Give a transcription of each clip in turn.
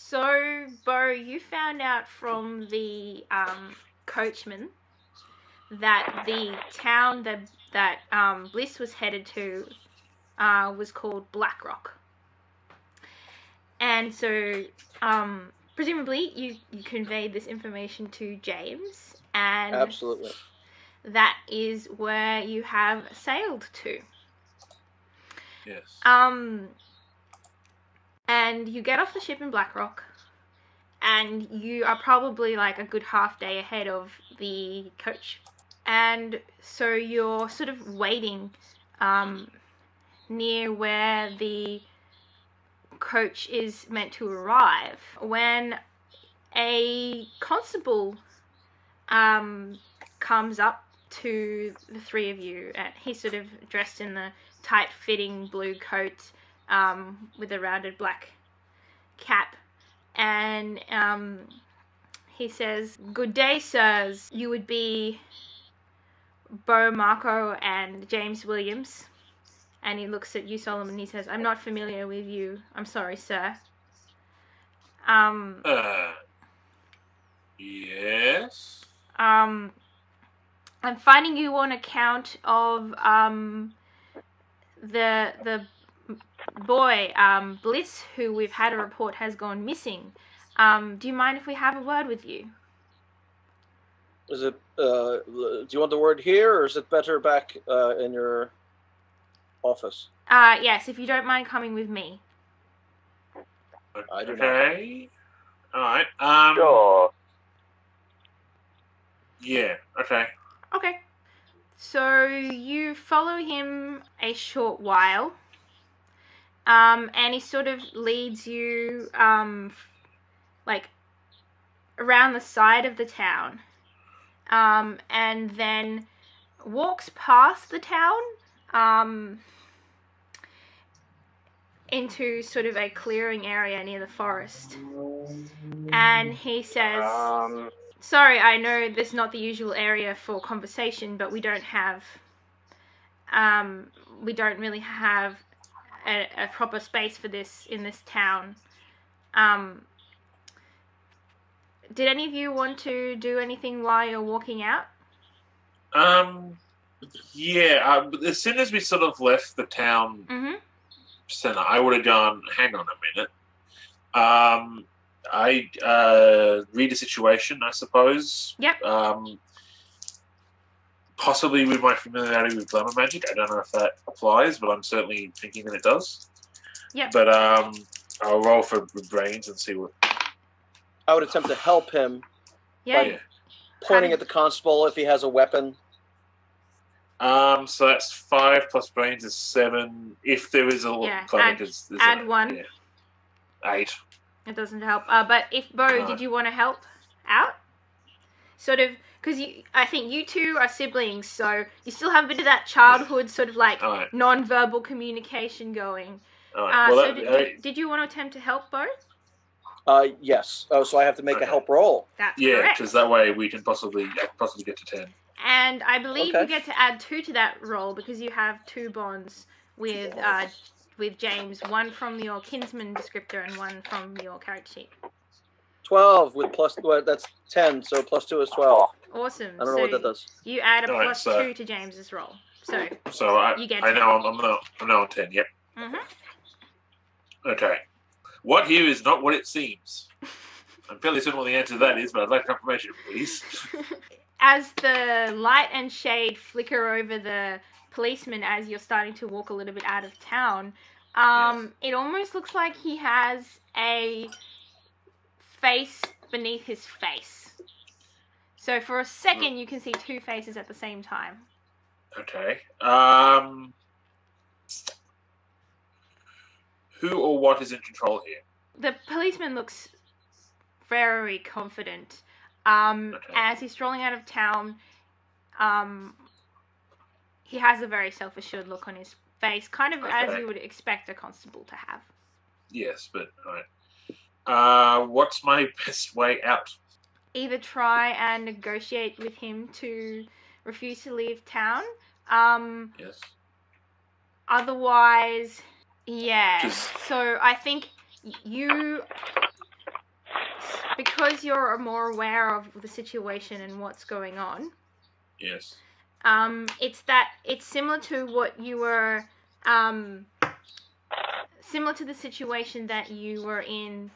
So, Bo, you found out from the coachman that the town that Bliss was headed to was called Blackrock. And so, presumably, you conveyed this information to James, and Absolutely. that is where you have sailed to. Yes. And you get off the ship in Blackrock, and you are probably like a good half day ahead of the coach. And so you're sort of waiting near where the coach is meant to arrive when a constable comes up to the three of you, and he's sort of dressed in the tight-fitting blue coat with a rounded black cap, and he says, "Good day, sirs. You would be Bo Marco and James Williams." And he looks at you, Solomon, and he says, "I'm not familiar with you. I'm sorry, sir." Yes. I'm finding you on account of the boy Bliss, who we've had a report has gone missing. Do you mind if we have a word with you? Is it? Do you want the word here, or is it better back in your office? Yes, if you don't mind coming with me. I do Okay. All right. Sure. Yeah. Okay. Okay. So you follow him a short while, and he sort of leads you like around the side of the town, and then walks past the town into sort of a clearing area near the forest. And he says, "Sorry, I know this is not the usual area for conversation, but we don't really have a proper space for this in this town. Did any of you want to do anything while you're walking out?" Yeah. As soon as we sort of left the town center, I would have gone, "Hang on a minute." I read the situation, I suppose. Yep. Possibly with my familiarity with glamour magic, I don't know if that applies, but I'm certainly thinking that it does. Yep. But I'll roll for brains and see what. I would attempt to help him Yeah. pointing at the constable if he has a weapon. So that's 5 plus brains is 7. If there is a add 1. Yeah. 8. It doesn't help. But if Bo, did you want to help out? Sort of, because I think you two are siblings, so you still have a bit of that childhood sort of like non-verbal communication going. Did you want to attempt to help Bo? Yes. Oh, so I have to make a help roll. That's correct. correct. Because that way we can possibly get to 10. And I believe you get to add 2 to that roll because you have 2 bonds with James, one from your kinsman descriptor and one from your character sheet. 12 with that's 10, so plus 2 is 12. Awesome. I don't know what that does. You add a plus 2 to James's roll. So you get 10. I know I'm now on 10, yep. Okay. What here is not what it seems. I'm fairly certain what the answer to that is, but I'd like confirmation, please. As the light and shade flicker over the policeman as you're starting to walk a little bit out of town, it almost looks like he has a face beneath his face. So for a second, you can see 2 faces at the same time. Okay. Who or what is in control here? The policeman looks very confident. As he's strolling out of town, he has a very self-assured look on his face, kind of as you would expect a constable to have. Yes, but alright. What's my best way out? Either try and negotiate with him to refuse to leave town. Yes. Otherwise, yeah. So I think you because you're more aware of the situation and what's going on. Yes. It's similar to what you were, similar to the situation that you were in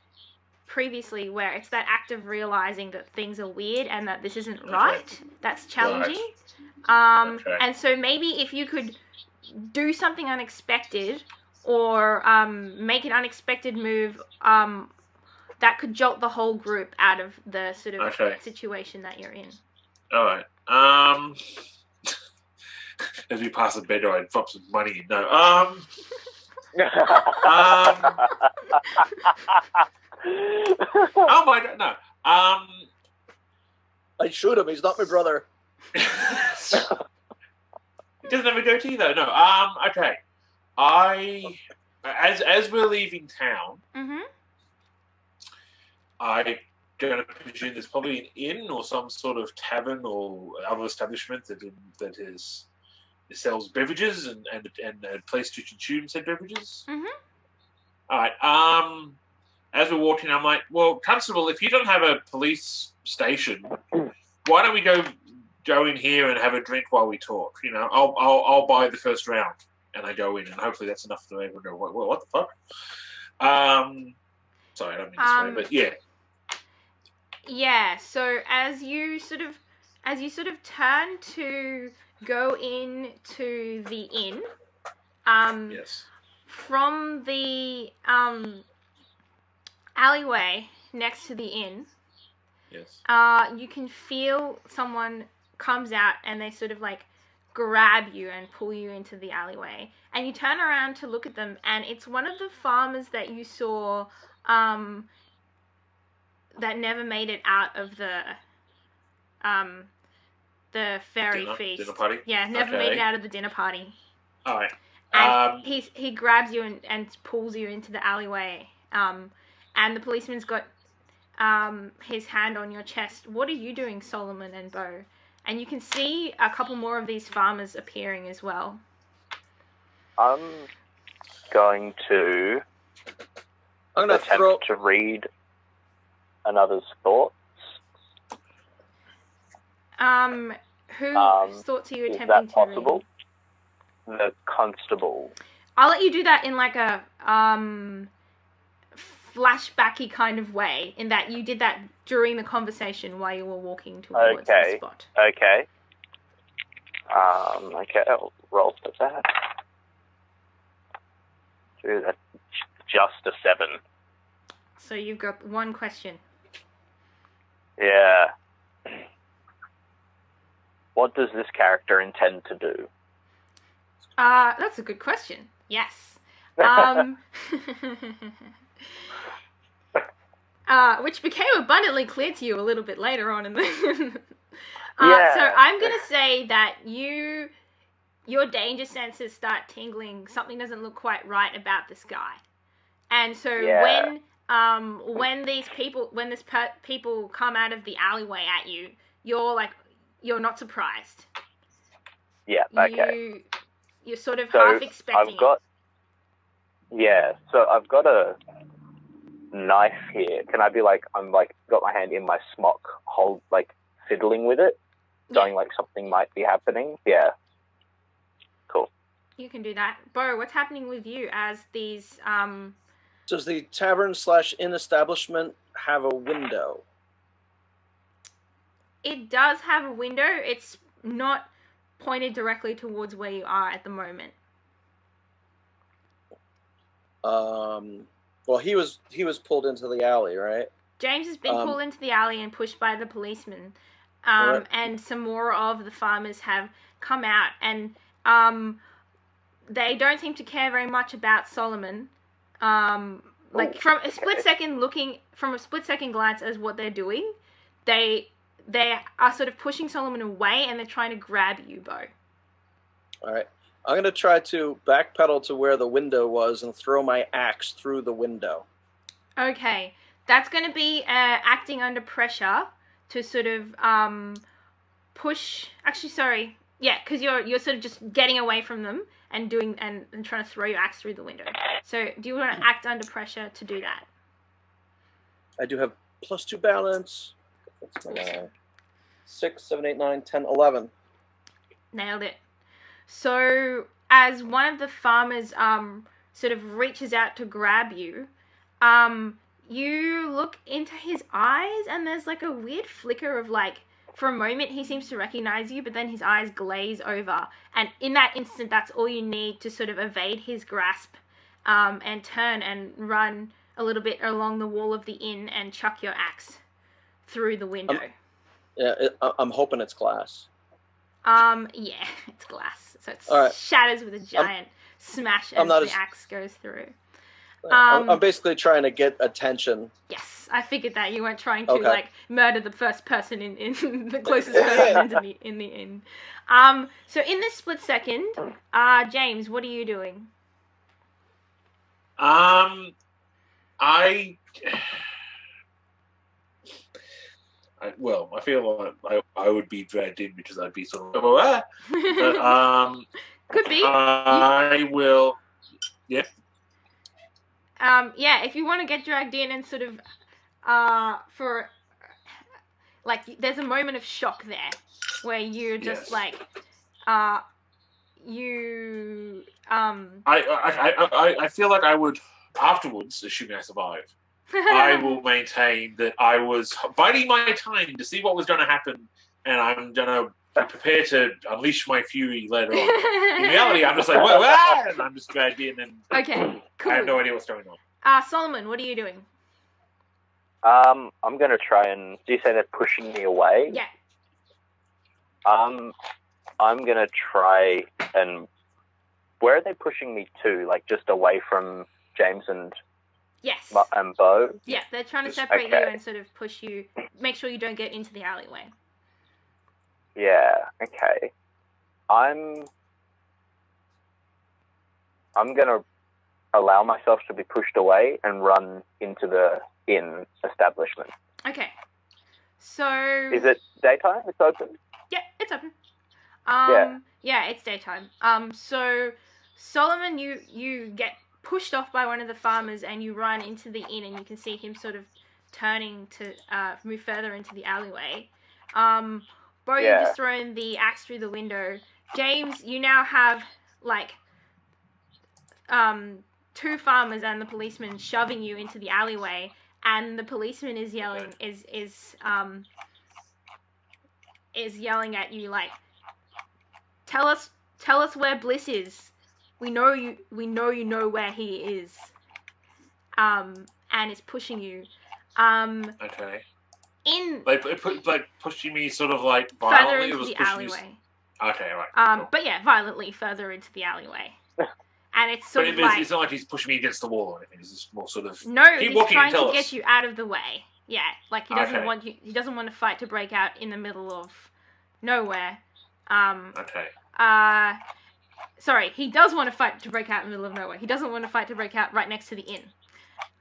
previously, where it's that act of realizing that things are weird and that this isn't right. That's challenging. And so maybe if you could do something unexpected or make an unexpected move, that could jolt the whole group out of the sort of situation that you're in. All right. As we pass the bed, I drop some money. No. Oh my God, no. I shoot him. He's not my brother. He doesn't have a goatee though. No. Okay. As we're leaving town, I'm going to presume there's probably an inn or some sort of tavern or other establishment that sells beverages and a place to consume said beverages. All right. As we're walking, I'm like, well, Constable, if you don't have a police station, why don't we go in here and have a drink while we talk? You know, I'll buy the first round, and I go in, and hopefully that's enough to everyone go, what the fuck? Sorry, I don't mean to swear, but yeah. Yeah. So as you sort of turn to go into the inn, yes, from the alleyway next to the inn, yes, you can feel someone comes out and they sort of like grab you and pull you into the alleyway, and you turn around to look at them, and it's one of the farmers that you saw that never made it out of the fairy feast. Dinner party? Yeah, never made it out of the dinner party. All right. And he grabs you and pulls you into the alleyway. And the policeman's got his hand on your chest. What are you doing, Solomon and Bo? And you can see a couple more of these farmers appearing as well. I'm going to attempt to read another's thoughts. Whose thoughts are you attempting to read? Is that possible? The constable. I'll let you do that in like a flashbacky kind of way, in that you did that during the conversation while you were walking towards the spot. Okay. Okay, I'll roll for that. Dude, that's just a 7. So you've got one question. Yeah. What does this character intend to do? That's a good question. Yes. Which became abundantly clear to you a little bit later on in the... Yeah. So I'm going to say that your danger senses start tingling. Something doesn't look quite right about this guy. And so when these people come out of the alleyway at you, you're not surprised. Yeah, okay. You're sort of half expecting so I've got a knife here. Can I be like, I'm like, got my hand in my smock, fiddling with it, knowing like something might be happening? Yeah. Cool. You can do that. Bo, what's happening with you as these... Does the tavern/inn establishment have a window? It does have a window. It's not pointed directly towards where you are at the moment. Well, he was pulled into the alley, right? James has been pulled into the alley and pushed by the policeman. Right. And some more of the farmers have come out, and they don't seem to care very much about Solomon. From a split second glance as what they're doing, they are sort of pushing Solomon away, and they're trying to grab you, Bo. All right. I'm going to try to backpedal to where the window was and throw my axe through the window. Okay. That's going to be acting under pressure to sort of push... Actually, sorry. Yeah, because you're sort of just getting away from them and trying to throw your axe through the window. So do you want to act under pressure to do that? I do have plus 2 balance. That's my 6, 7, 8, 9, 10, 11. Nailed it. So as one of the farmers sort of reaches out to grab you, you look into his eyes and there's like a weird flicker of like, for a moment he seems to recognize you, but then his eyes glaze over, and in that instant that's all you need to sort of evade his grasp, and turn and run a little bit along the wall of the inn and chuck your axe through the window. I'm hoping it's glass. Yeah, it's glass, so it All right. shatters with a giant smash as the axe goes through. I'm basically trying to get attention. Yes, I figured that you weren't trying to like murder the first person in the closest person in the inn. So in this split second, James, what are you doing? I feel like I would be dragged in because I'd be sort of but, could be. I will. Yeah. Yeah, if you want to get dragged in and sort of, for, like, there's a moment of shock there, where you're just like, I feel like I would, afterwards, assuming I survive, I will maintain that I was biding my time to see what was going to happen, and I'm going to prepare to unleash my fury later on. In reality, I'm just like, whoa, and I'm just dragged in, and okay, cool. I have no idea what's going on. Solomon, what are you doing? I'm going to try and... Do you say they're pushing me away? Yeah. I'm going to try and... Where are they pushing me to? Like, just away from James and... Yes. And Bo? Yeah, they're trying to separate you and sort of push you, make sure you don't get into the alleyway. Yeah, okay. I'm going to allow myself to be pushed away and run into the inn establishment. Okay. So... Is it daytime? It's open? Yeah, it's open. Yeah, it's daytime. So, Solomon, you get pushed off by one of the farmers and you run into the inn and you can see him sort of turning to move further into the alleyway. Bo, you've just thrown the axe through the window. James, you now have, like, two farmers and the policeman shoving you into the alleyway, and the policeman is yelling, is yelling at you, like, tell us where Bliss is. We know you know where he is. And it's pushing you. Okay. Pushing me sort of like further violently. into the alleyway. Okay, right. Cool. But yeah, violently further into the alleyway. And it's sort of like... It's not like he's pushing me against the wall or anything. It's just more sort of... No, he's trying to get you out of the way. Yeah, like he doesn't want you... He doesn't want a fight to break out in the middle of nowhere. Okay. Sorry, he does want a fight to break out in the middle of nowhere. He doesn't want a fight to break out right next to the inn.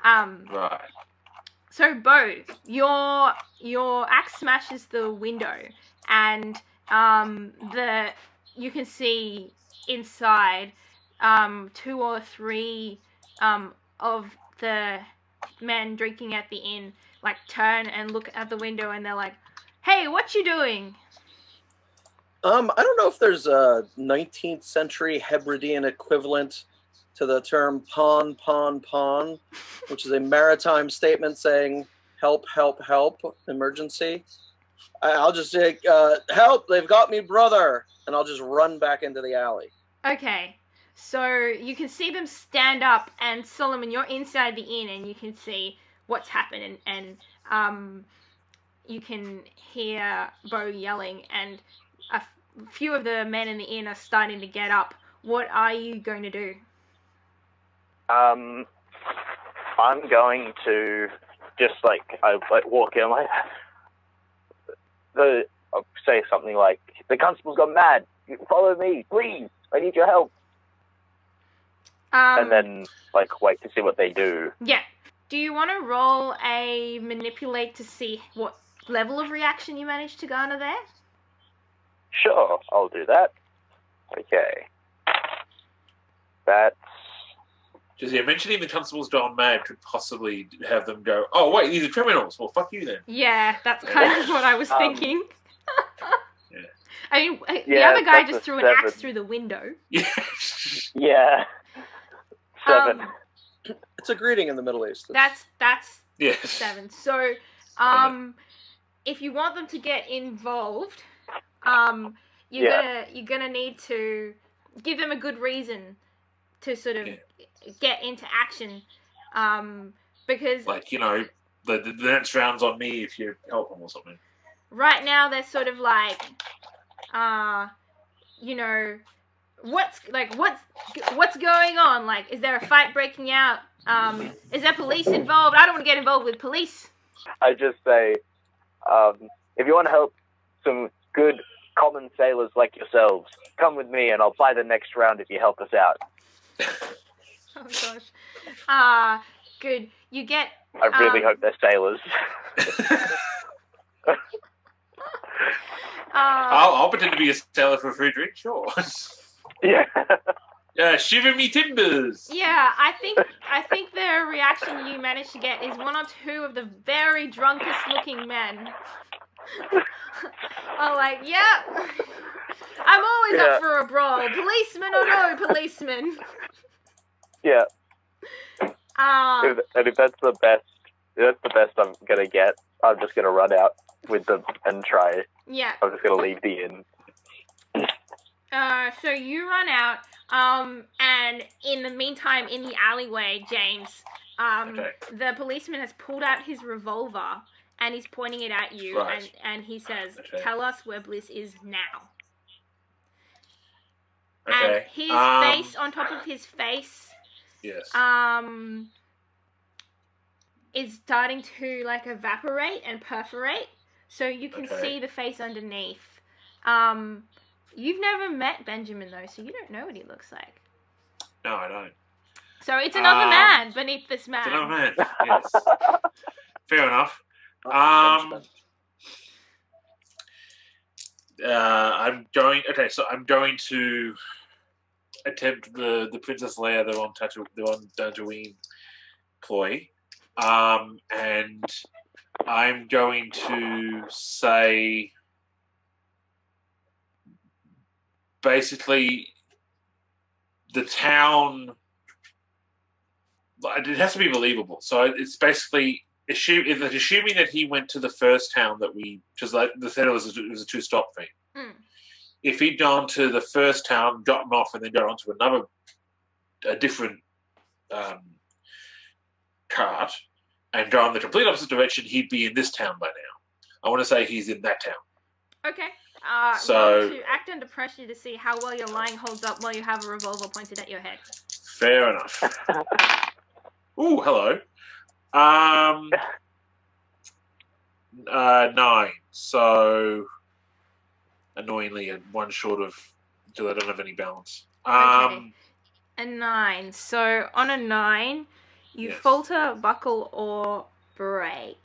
Right. So, Bo, your axe smashes the window, and you can see inside 2 or 3 of the men drinking at the inn like turn and look at the window, and they're like, "Hey, what you doing?" I don't know if there's a 19th century Hebridean equivalent to the term pawn, which is a maritime statement saying help, help, help, emergency. I'll just say, help, they've got me, brother, and I'll just run back into the alley. Okay, so you can see them stand up, and Solomon, you're inside the inn, and you can see what's happened, and you can hear Bo yelling, and a few of the men in the inn are starting to get up. What are you going to do? I'm going to just I walk in, I'll say something like, "The constable's gone mad. Follow me, please. I need your help." And then wait to see what they do. Yeah. Do you want to roll a manipulate to see what level of reaction you manage to garner there? Sure, I'll do that. Okay. That's Just mentioning the constable's gone mad could possibly have them go, oh, wait, these are criminals. Well, fuck you then. Yeah, that's kind of what I was thinking. Yeah. I mean, the Yeah, other guy that's just a threw an axe 7. through the window. Yeah. Yeah. 7. It's a greeting in the Middle East. That's Yes. 7. So, if you want them to get involved, you're gonna need to give them a good reason to sort of get into action, because Like, you know, the next round's on me if you help them or something. right now they're sort of like, you know, what's going on? Like, is there a fight breaking out? Is there police involved? I don't want to get involved with police. I just say, if you want to help some good common sailors like yourselves, come with me and I'll buy the next round if you help us out. Oh gosh. Good. You get. I really hope they're sailors. I'll pretend to be a sailor for a free drink, sure. Yeah. Shiver me timbers. Yeah, I think the reaction you managed to get is one or two of the very drunkest looking men are like, yeah, I'm always up for a brawl, policeman or no policeman. Yeah. Uh, And if that's the best I'm gonna get, I'm just gonna run out with them and try. yeah. I'm just gonna leave the inn. So you run out, and in the meantime, in the alleyway, James, the policeman has pulled out his revolver and he's pointing it at you, Right. and he says, Okay. "Tell us where Bliss is now." Okay. And his face, on top of his face, Yes. is starting to like evaporate and perforate, so you can Okay. see the face underneath. You've never met Benjamin though, so you don't know what he looks like. No, I don't. So it's another man beneath this man. It's another man. Yes. Fair enough. Benjamin. I'm going to attempt the Princess Leia, the one Tatooine ploy, and I'm going to say basically the town. It has to be believable, so it's basically assuming that he went to the first town that because like they said it was a 2-stop thing. Mm. If he'd gone to the first town, gotten off, and then got onto a different cart, and gone the complete opposite direction, he'd be in this town by now. I want to say he's in that town. Okay. So- to act under pressure to see how well your lying holds up while you have a revolver pointed at your head. Fair enough. Ooh, hello. 9. So annoyingly, one short of till I don't have any balance. Okay. A 9. So on a 9, you Yes. falter, buckle, or break.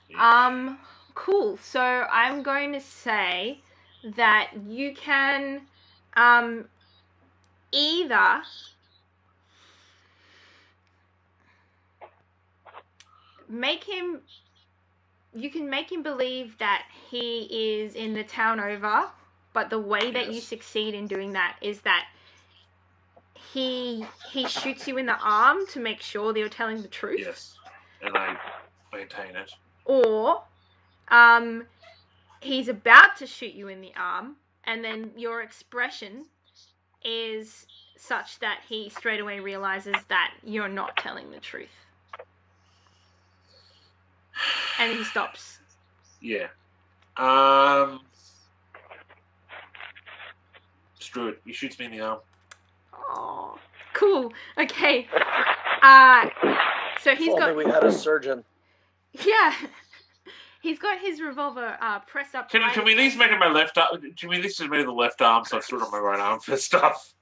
Yeah. Cool. So I'm going to say that you can either make him believe that he is in the town over, but the way that you Yes. succeed in doing that is that he shoots you in the arm to make sure that you're telling the truth. Yes, and I maintain it. Or he's about to shoot you in the arm, and then your expression is such that he straight away realizes that you're not telling the truth. And he stops. Yeah. Screw it. He shoots me in the arm. Oh, cool. Okay. So he's If got... only we had a surgeon. Yeah. He's got his revolver pressed up. Can we at least make it my left arm? Can we at least just make it the left arm so I've still got my right arm for stuff?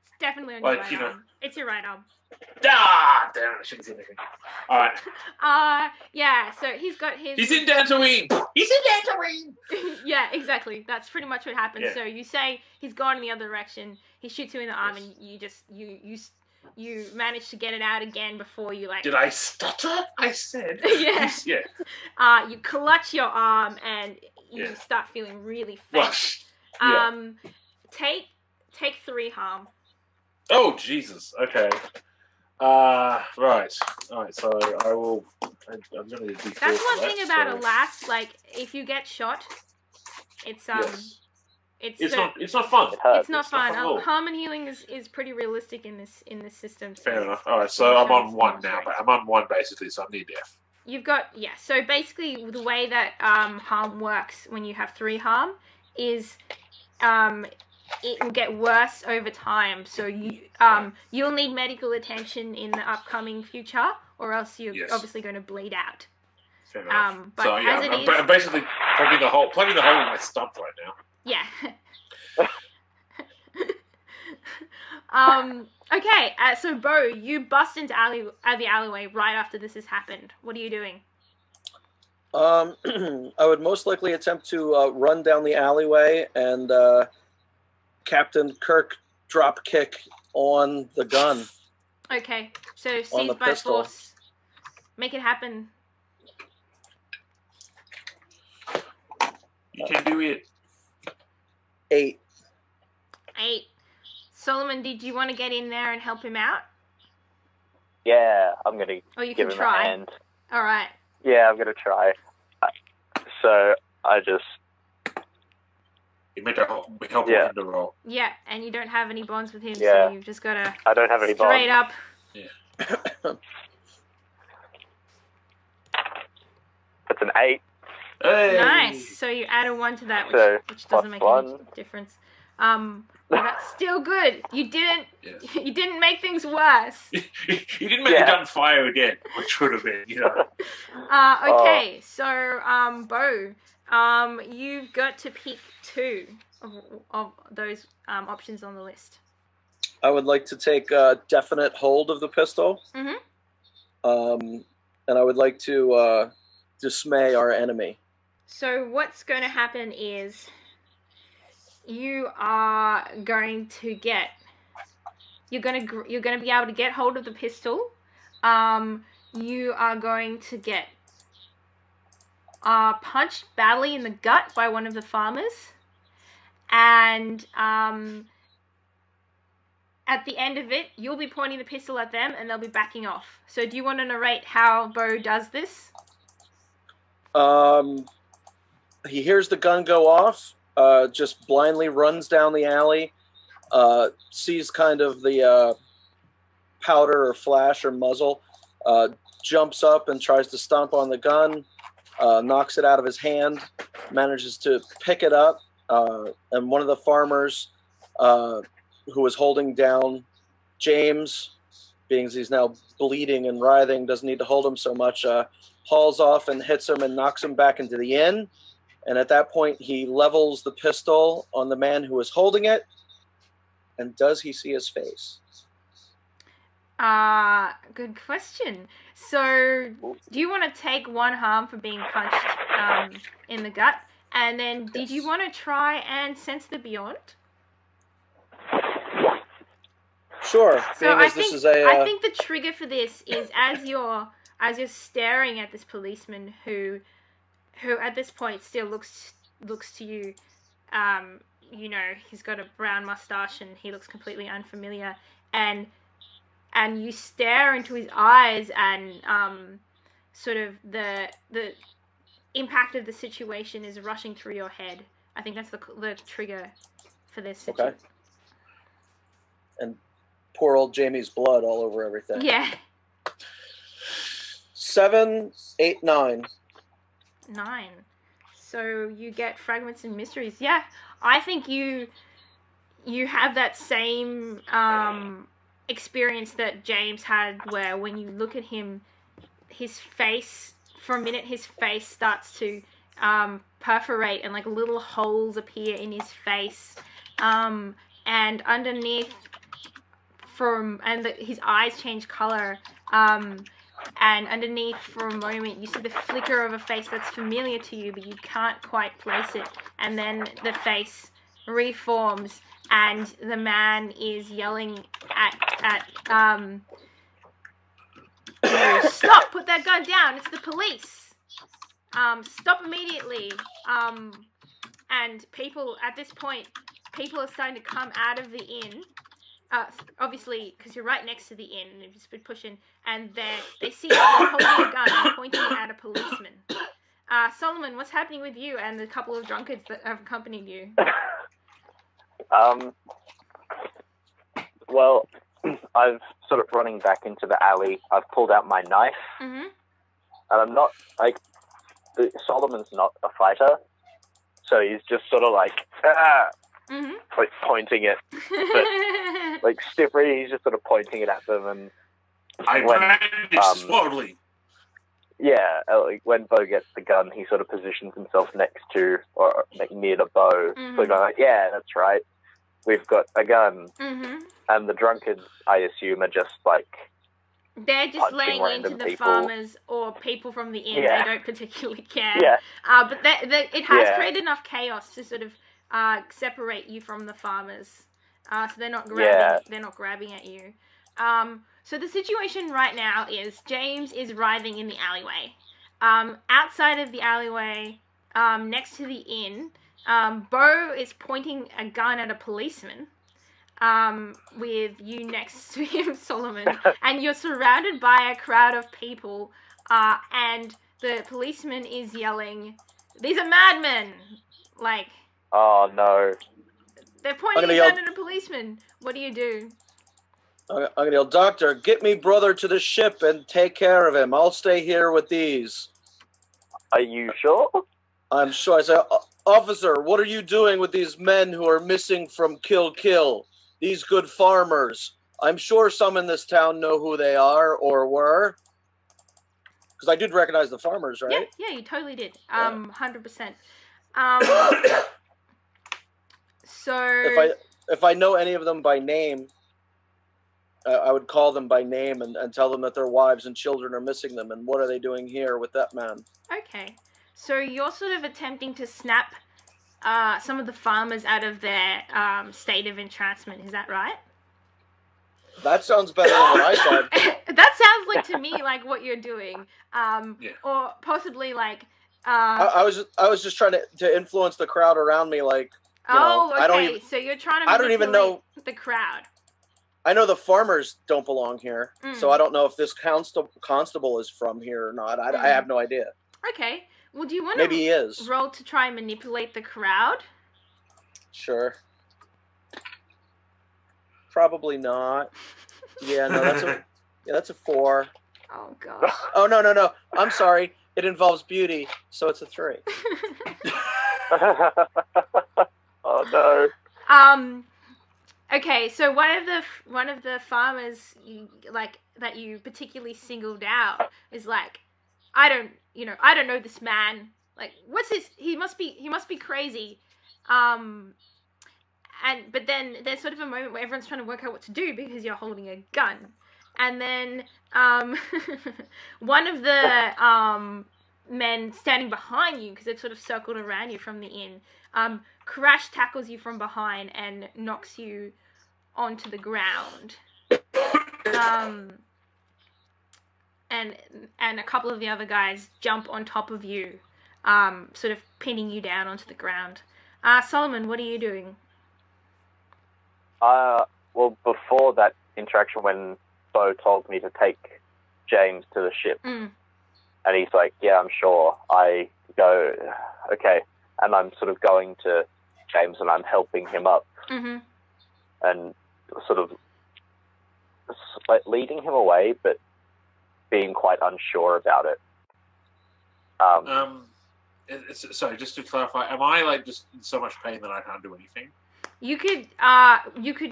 It's definitely on Like, your right you know. arm. It's your right arm. Ah, damn it! I shouldn't say anything. All right. Yeah, so he's got his... He's in Dantooine. He's in Dantooine. Yeah, exactly. That's pretty much what happens. Yeah. So you say he's gone in the other direction. He shoots you in the arm, Yes. and you you manage to get it out again before you like. Did I stutter? I said. Yeah. Yeah. You clutch your arm and you Yeah. start feeling really faint. Rush. Yeah. Take 3 harm. Oh Jesus. Okay. Right. All right. So I will. I'm gonna do. That's one thing about a last. Like, if you get shot, it's Yes. it's It's so- not. It's not fun. It hurts. It's not fun. at all. Harm and healing is pretty realistic in this system. So Fair enough. All right. So I'm on 1 now. But I'm on 1 basically. So I'm near death. you've got So basically, the way that harm works when you have 3 harm is it will get worse over time. So you'll need medical attention in the upcoming future, or else you're Yes. obviously going to bleed out. Fair enough. But So yeah, as it I'm is, basically plugging the hole with my stump right now. yeah. Okay. So Bo, you bust into the alleyway right after this has happened. What are you doing? I would most likely attempt to run down the alleyway and Captain Kirk drop kick on the gun. Okay. So On seize the by pistol. force. Make it happen. You can do it. 8. 8. Solomon, did you want to get in there and help him out? Yeah, I'm gonna Or you give can him try. a hand. All right. Yeah, I'm gonna try. So I just You meant to help Yeah. him to roll. Yeah, and you don't have any bonds with him, Yeah. so you've just got to I don't have any straight bonds. up. It's an 8. Hey! Nice. So you add a 1 to that, So, which doesn't make plus any 1. difference. But that's still good. You didn't Yes. you didn't make things worse. You didn't make Yeah. it done fire again, which would have been, Okay, so Bo, you've got to pick 2 of those options on the list. I would like to take definite hold of the pistol. Mhm. And I would like to dismay our enemy. So what's going to happen is you are going to get you're going to be able to get hold of the pistol. You are going to get punched badly in the gut by one of the farmers, and at the end of it, you'll be pointing the pistol at them, and they'll be backing off. So, do you want to narrate how Bo does this? He hears the gun go off, just blindly runs down the alley, sees kind of the powder or flash or muzzle, jumps up and tries to stomp on the gun, knocks it out of his hand, manages to pick it up, and one of the farmers who was holding down James, being as he's now bleeding and writhing, doesn't need to hold him so much, hauls off and hits him and knocks him back into the inn. And at that point, he levels the pistol on the man who is holding it. And does he see his face? Good question. So, do you want to take 1 harm for being punched in the gut? And then, did you want to try and sense the beyond? Sure. So Being as this is a, I think the trigger for this is as you're staring at this policeman who at this point still looks to you. He's got a brown mustache and he looks completely unfamiliar, and you stare into his eyes, and sort of the impact of the situation is rushing through your head. I think that's the trigger for this situation. Okay. And poor old Jamie's blood all over everything. Yeah. 7, 8, 9. 9. So you get fragments and mysteries. Yeah, I think you have that same experience that James had, where when you look at him, his face, for a minute, his face starts to perforate and like little holes appear in his face, and underneath his eyes change color, and underneath for a moment you see the flicker of a face that's familiar to you, but you can't quite place it, and then the face reforms and the man is yelling at you, stop! Put that gun down! It's the police! Stop immediately! And people, at this point, people are starting to come out of the inn. Obviously, because you're right next to the inn, and you've just been pushing, and they see you holding a gun and pointing it at a policeman. Solomon, what's happening with you and the couple of drunkards that have accompanied you? Well, I've sort of running back into the alley. I've pulled out my knife, Mm-hmm. and I'm not like Solomon's not a fighter, so he's just sort of like Mm-hmm. like pointing it, but like Stifry, he's just sort of pointing it at them, and I when, brandish slowly. yeah, like when Bo gets the gun, he sort of positions himself next to or like near the Bo. Mhm. So going like, yeah, that's right, we've got a gun, Mm-hmm. and the drunkards, I assume, are just like. They're just Punching laying into random the people. farmers or people from the inn. Yeah. They don't particularly care. Yeah, But it has Yeah. created enough chaos to sort of separate you from the farmers. So they're not grabbing. Yeah. They're not grabbing at you. So the situation right now is James is writhing in the alleyway. Outside of the alleyway, next to the inn, Bo is pointing a gun at a policeman. With you next to him, Solomon, and you're surrounded by a crowd of people, and the policeman is yelling, "These are madmen!" Like, oh no. they're pointing gonna a yell- gun at a policeman. What do you do? I'm gonna yell, Doctor, get me brother to the ship and take care of him. I'll stay here with these. Are you sure? I'm sure. I say, Officer, what are you doing with these men who are missing from Kill Kill? These good farmers. I'm sure some in this town know who they are or were. Because I did recognize the farmers, right? Yeah, you totally did. Yeah. 100%. So If I know any of them by name, I would call them by name and tell them that their wives and children are missing them. And what are they doing here with that man? okay, so you're sort of attempting to snap some of the farmers out of their state of entrancement. Is that right? That sounds better than what I said. That sounds like to me like what you're doing, Yeah. or possibly like. I was just trying to influence the crowd around me, like. You know, okay. I don't even. So you're trying to. I don't even know. The crowd. I know the farmers don't belong here, so Mm. I don't know if this constable is from here or not. I have no idea. Okay. Well, do you want Maybe to he is. roll to try and manipulate the crowd? Sure. Probably not. Yeah, no, that's a 4. Oh gosh. Oh no. I'm sorry. It involves beauty, so it's a 3. Oh no. Okay, so one of the farmers that you particularly singled out is like, I don't know this man. Like, what's this? He must be crazy. But then there's sort of a moment where everyone's trying to work out what to do because you're holding a gun, and then one of the men standing behind you, because they've sort of circled around you from the inn, crash tackles you from behind and knocks you onto the ground. And a couple of the other guys jump on top of you, sort of pinning you down onto the ground. Solomon, what are you doing? Well, before that interaction, when Bo told me to take James to the ship, Mm. and he's like, "Yeah, I'm sure." I go, "Okay," and I'm sort of going to James and I'm helping him up Mm-hmm. and sort of like leading him away, but being quite unsure about it. Sorry, just to clarify, am I like just in so much pain that I can't do anything? You could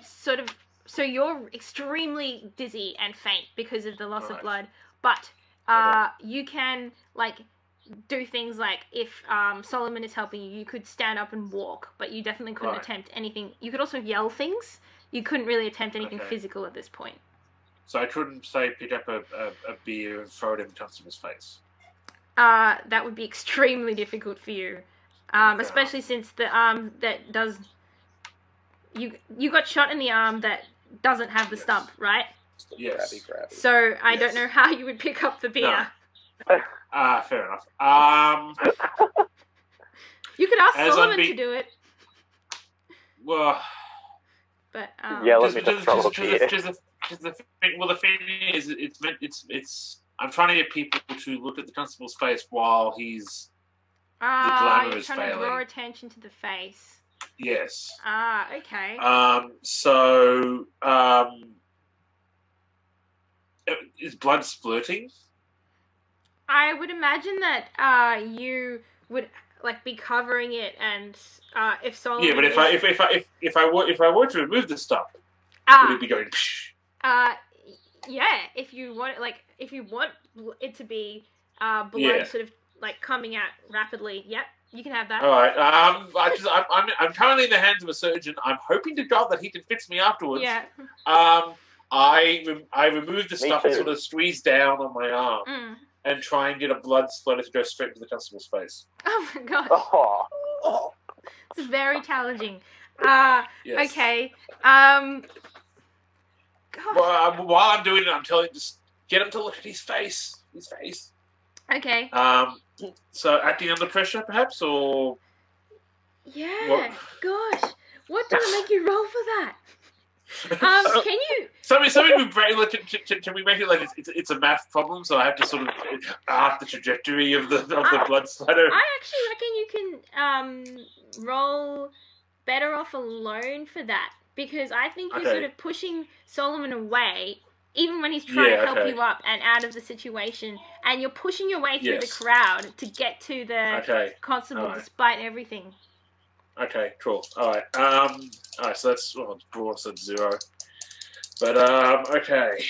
sort of, so you're extremely dizzy and faint because of the loss of Alright. blood, but Okay. you can like do things like if Solomon is helping you, you could stand up and walk, but you definitely couldn't Right. attempt anything. You could also yell things. You couldn't really attempt anything Okay. physical at this point. So I couldn't say pick up a beer and throw it in Constables' face. That would be extremely difficult for you, Okay. especially since the that does. you got shot in the arm that doesn't have the Yes. stump, right? Yes. Grabby. So I Yes. don't know how you would pick up the beer. No. Fair enough. You could ask As Solomon I'm be- to do it, Well, but Yeah, let me just throw a beer. the thing is, it's. I'm trying to get people to look at the constable's face while he's. glamour you're is trying to draw failing. attention to the face. Yes. Okay. Is blood splurting? I would imagine that you would like be covering it, and if Solomon. Yeah, but if I were to remove the stump, would it be going? Psh? Yeah, if you want it to be blood Yeah. sort of like coming out rapidly. Yep, you can have that. All right. I'm currently in the hands of a surgeon. I'm hoping to God that he can fix me afterwards. Yeah. I remove the Me stuff and too. sort of squeeze down on my arm Mm. and try and get a blood splatter to go straight to the constable's face. Oh my gosh, Oh, this is very challenging. Yes. Okay. Gosh. While I'm doing it, I'm telling just get him to look at his face. His face. Okay. So acting under pressure, perhaps, or Yeah. What? Gosh. What do I make you roll for that? Can you? something can we make it like it's a math problem? So I have to sort of art the trajectory of the blood splatter. I actually reckon you can roll better off alone for that, because I think you're Okay. sort of pushing Solomon away, even when he's trying to help okay. you up and out of the situation, and you're pushing your way through the Yes. crowd to get to the Okay. constable Alright. despite everything. Okay. Cool. All right. All right. So that's it's broad, so 0. But okay.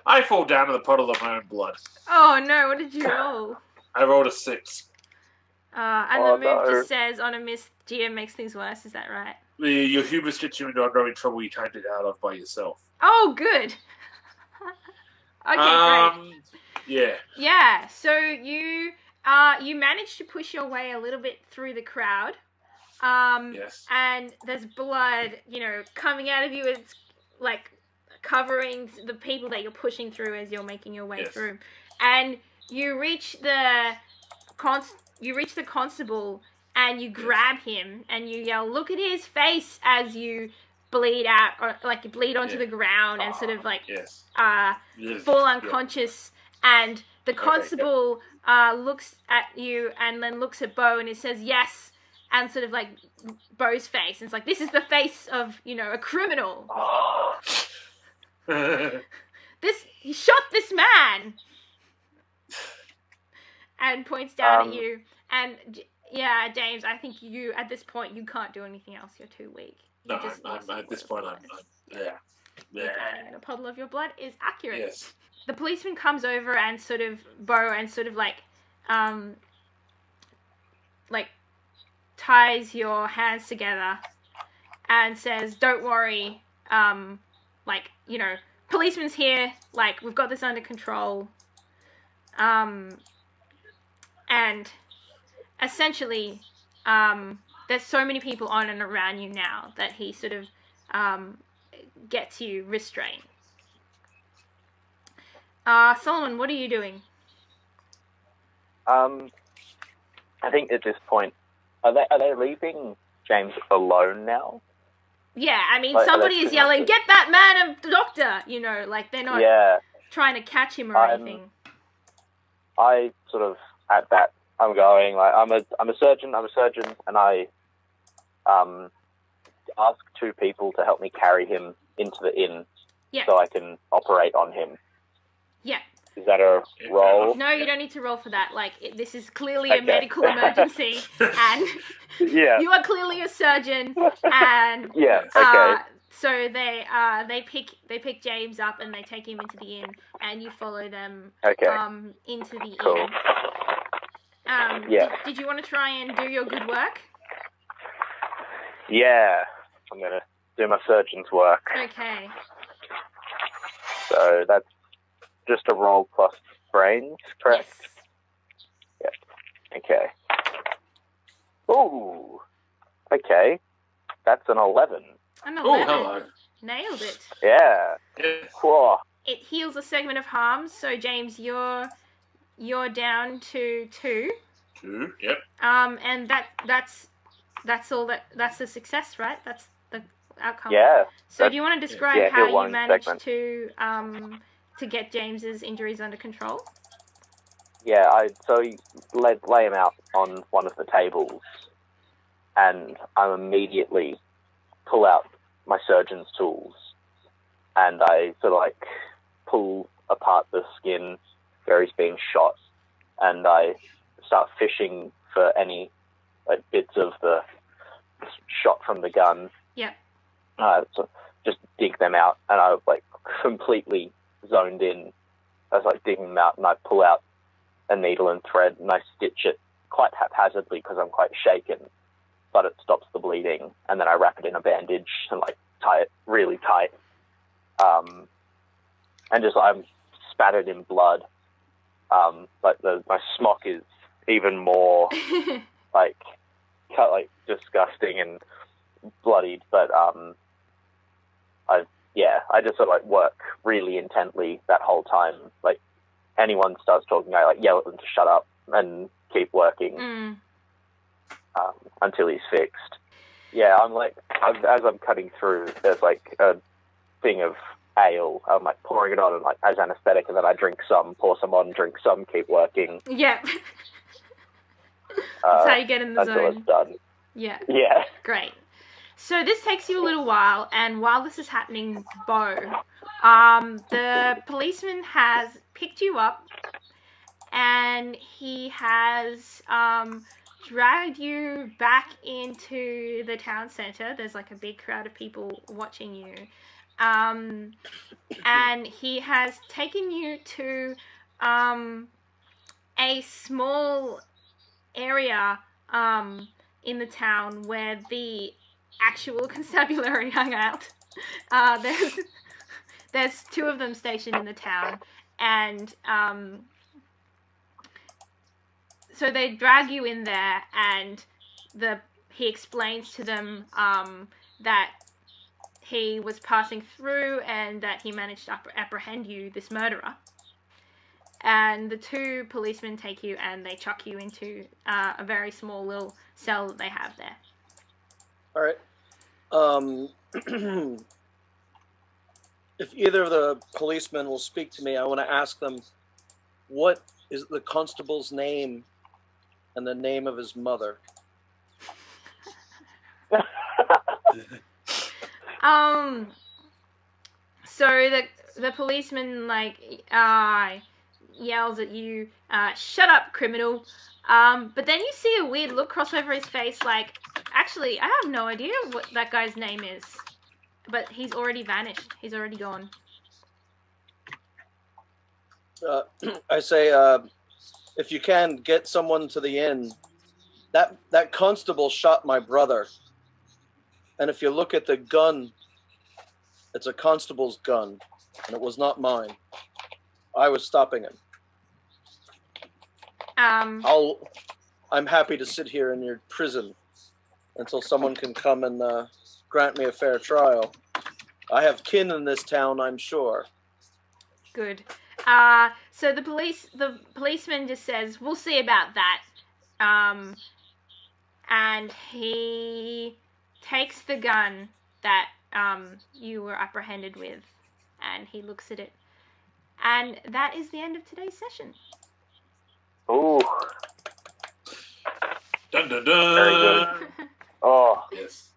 I fall down to the puddle of my own blood. Oh no! What did you roll? I rolled a 6. And Oh, the move no. just says on a miss, GM makes things worse. Is that right? Your hubris gets you into ongoing trouble you can't get out of by yourself. Oh, good. Okay, great. Yeah. Yeah, so you managed to push your way a little bit through the crowd. Yes. And there's blood, coming out of you. It's like covering the people that you're pushing through as you're making your way Yes. through. And you reach the constable and you grab him and you yell, "Look at his face!" as you bleed out, or like you bleed onto Yeah. the ground and sort of like Yes. Yes. fall Yeah. unconscious. And the Okay, constable looks at you and then looks at Bo and it says yes, and sort of like Bo's face. And it's like, this is the face of a criminal. He shot this man, and points down at you. And yeah, James, I think you at this point you can't do anything else. You're too weak. No, You just lost at this point, I'm yeah. And a puddle of your blood is accurate. Yes. The policeman comes over and sort of like ties your hands together and says, "Don't worry, policeman's here, like, we've got this under control." And essentially, there's so many people on and around you now that he sort of gets you restrained. Solomon, what are you doing? I think at this point, are they leaving James alone now? Yeah, I mean, Like, somebody that's is too yelling, much. "Get that man a doctor!" Like they're not Yeah, trying to catch him or I'm- anything. I sort of at that. I'm going like I'm a surgeon, and I ask 2 people to help me carry him into the inn Yeah. so I can operate on him. Yeah. Is that a Yeah, roll? No, you don't need to roll for that. Like, this is clearly a Okay. medical emergency, and Yeah. you are clearly a surgeon, and Yeah. Okay. so they pick James up and they take him into the inn, and you follow them Okay. into the Cool. inn. Yeah. Did you want to try and do your good work? Yeah. I'm gonna do my surgeon's work. Okay. So that's just a roll plus brains, correct? Okay. Ooh. Okay. That's an 11. An Oh, 11. hello. Nailed it. Yeah. Yeah. Whoa. It heals a segment of harm. So James, you're down to 2. 2. Yep. And that's all. That's a success, right? That's the outcome. Yeah. So do you want to describe yeah, how heal you one managed segment. to get James's injuries under control? Yeah, I lay him out on one of the tables, and I immediately pull out my surgeon's tools, and I sort of like pull apart the skin where he's being shot, and I start fishing for any like bits of the shot from the gun. Yeah. So just dig them out, and I was like completely zoned in. I was like digging them out, and I pull out a needle and thread, and I stitch it quite haphazardly because I'm quite shaken, but it stops the bleeding, and then I wrap it in a bandage and like tie it really tight, and just I'm spattered in blood. Like my smock is even more like disgusting and bloodied, but I just sort of like work really intently that whole time. Like anyone starts talking, I like yell at them to shut up and keep working until he's fixed. Yeah, I'm like as I'm cutting through, there's like a thing of ale. I'm like pouring it on and like as anesthetic, and then I drink some, pour some on, drink some, keep working. Yeah. That's how you get in the until zone. it's done. Yeah. Yeah. Great. So this takes you a little while, and while this is happening, Bo, the policeman has picked you up, and he has dragged you back into the town center. There's like a big crowd of people watching you, and he has taken you to a small area in the town where the actual constabulary hung out. There's 2 of them stationed in the town, and so they drag you in there, and he explains to them that he was passing through and that he managed to apprehend you, this murderer. And the 2 policemen take you and they chuck you into a very small little cell that they have there. All right. If either of the policemen will speak to me, I want to ask them, what is the constable's name and the name of his mother? So the policeman yells at you, "Shut up, criminal!" But then you see a weird look cross over his face, like, actually, I have no idea what that guy's name is. But he's already vanished. He's already gone. I say, if you can, get someone to the inn. That constable shot my brother. And if you look at the gun, it's a constable's gun, and it was not mine. I was stopping him. I'm happy to sit here in your prison until someone can come and grant me a fair trial. I have kin in this town, I'm sure. Good. So the policeman just says, "We'll see about that." And he takes the gun that you were apprehended with, and he looks at it. And that is the end of today's session. Ooh. Dun dun dun. Very good. Oh. Yes.